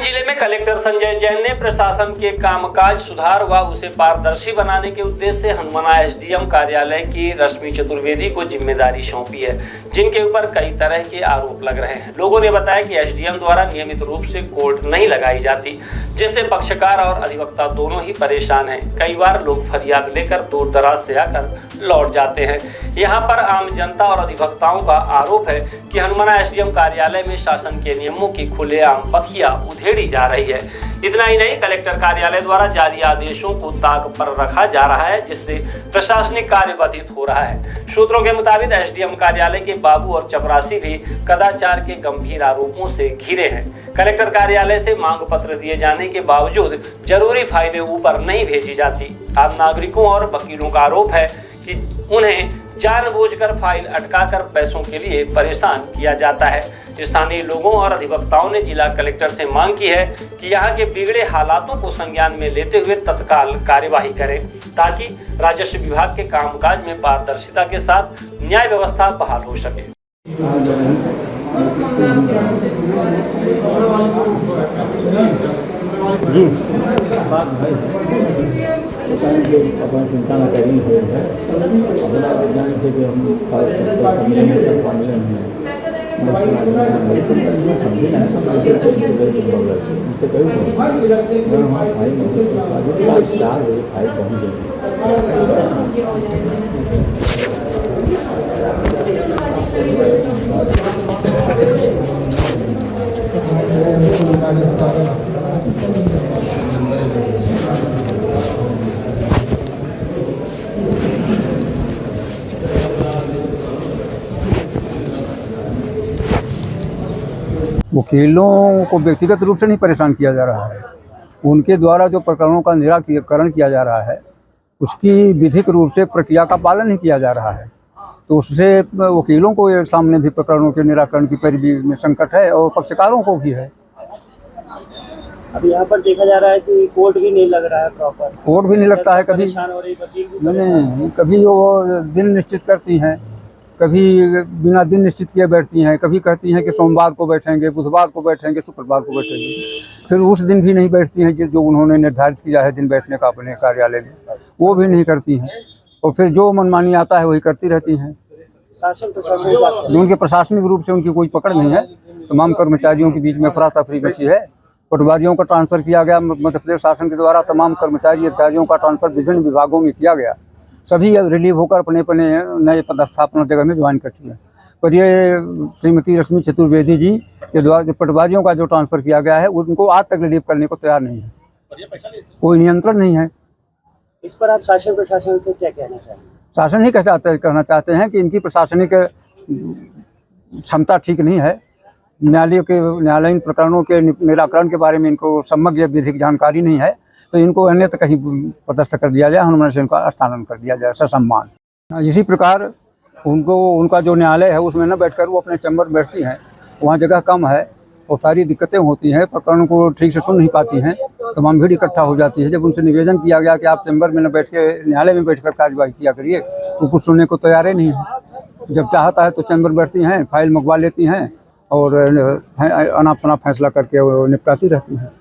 सीवान जिले में कलेक्टर संजय जैन ने प्रशासन के कामकाज सुधार व उसे पारदर्शी बनाने के उद्देश्य से हनुमाना एसडीएम कार्यालय की रश्मि चतुर्वेदी को जिम्मेदारी सौंपी है, जिनके ऊपर कई तरह के आरोप लग रहे हैं। लोगों ने बताया कि एसडीएम द्वारा नियमित रूप से कोर्ट नहीं लगाई जाती, जिससे पक्षकार और अधिवक्ता दोनों ही परेशान हैं। कई बार लोग फरियाद लेकर दूर दराज से आकर लौट जाते हैं। यहाँ पर आम जनता और अधिवक्ताओं का आरोप है कि हनुमाना एसडीएम कार्यालय में शासन के नियमों की खुलेआम बखिया उधेड़ी जा रही है। इतना ही नहीं, कलेक्टर कार्यालय द्वारा जारी आदेशों को ताक पर रखा जा रहा है, जिससे प्रशासनिक कार्य बाधित हो रहा है। सूत्रों के मुताबिक एसडीएम कार्यालय के बाबू और चपरासी भी कदाचार के गंभीर आरोपों से घिरे हैं। कलेक्टर कार्यालय से मांग पत्र दिए जाने के बावजूद जरूरी फाइलें ऊपर नहीं भेजी जाती। आम नागरिकों और वकीलों का आरोप है कि उन्हें जानबूझकर फाइल अटकाकर पैसों के लिए परेशान किया जाता है। स्थानीय लोगों और अधिवक्ताओं ने जिला कलेक्टर से मांग की है कि यहाँ के बिगड़े हालातों को संज्ञान में लेते हुए तत्काल कार्यवाही करें, ताकि राजस्व विभाग के कामकाज में पारदर्शिता के साथ न्याय व्यवस्था बहाल हो सके। जी अपन चिंता न करी है अपना जाने से भी हम मिलेंगे तक मिलन है समझे ना उनसे भाई 4 बजे भाई पहुँच वकीलों को व्यक्तिगत रूप से नहीं परेशान किया जा रहा है, उनके द्वारा जो प्रकरणों का निराकरण किया जा रहा है उसकी विधिक रूप से प्रक्रिया का पालन नहीं किया जा रहा है, तो उससे वकीलों को ये सामने भी प्रकरणों के निराकरण की परिधि में संकट है और पक्षकारों को भी है। अब यहाँ पर देखा जा रहा है कि कोर्ट भी नहीं लग रहा है, प्रॉपर कोर्ट भी नहीं लगता है। कभी नहीं, कभी वो दिन निश्चित करती हैं, कभी बिना दिन निश्चित किए बैठती हैं, कभी कहती हैं कि सोमवार को बैठेंगे, बुधवार को बैठेंगे, शुक्रवार को बैठेंगे, फिर उस दिन भी नहीं बैठती हैं जो उन्होंने निर्धारित किया है दिन बैठने का अपने कार्यालय में, वो भी नहीं करती हैं और फिर जो मनमानी आता है वही करती रहती हैं। शासन प्रशासन उनके प्रशासनिक रूप से उनकी कोई पकड़ नहीं है। तमाम कर्मचारियों के बीच में अफरा-तफरी मची है। पटवारियों का ट्रांसफ़र किया गया मध्य प्रदेश शासन के द्वारा, तमाम कर्मचारी अधिकारियों का ट्रांसफ़र विभिन्न विभागों में किया गया। सभी रिलीव होकर अपने अपने नए पदस्थापना जगह में ज्वाइन कर चुके हैं। पर ये श्रीमती रश्मि चतुर्वेदी जी के द्वारा पटवारियों का जो ट्रांसफ़र किया गया है उनको आज तक रिलीव करने को तैयार नहीं है, कोई नियंत्रण नहीं है। इस पर आप शासन प्रशासन से क्या कहना चाहेंगे? शासन ही कहना चाहते हैं कि इनकी प्रशासनिक क्षमता ठीक नहीं है। न्यायालयीन प्रकरणों के निराकरण के बारे में इनको समग्र विधिक जानकारी नहीं है, तो इनको अन्यत्र कहीं पदस्थ कर दिया जाए, हनुमान से इनका स्थानांतरण कर दिया जाए ससम्मान। इसी प्रकार उनका जो न्यायालय है उसमें न बैठकर वो अपने चैम्बर में बैठती हैं, वहाँ जगह कम है और सारी दिक्कतें होती हैं, प्रकरण को ठीक से सुन नहीं पाती हैं, तमाम भीड़ इकट्ठा हो जाती है। जब उनसे निवेदन किया गया कि आप चैम्बर में न बैठ के न्यायालय में बैठकर कार्यवाही किया करिए, तो कुछ सुनने को तैयार ही नहीं है। जब चाहता है तो चैम्बर बैठती हैं, फाइल मंगवा लेती हैं और अनाप शनाप फैसला करके वो निपटाती रहती हैं।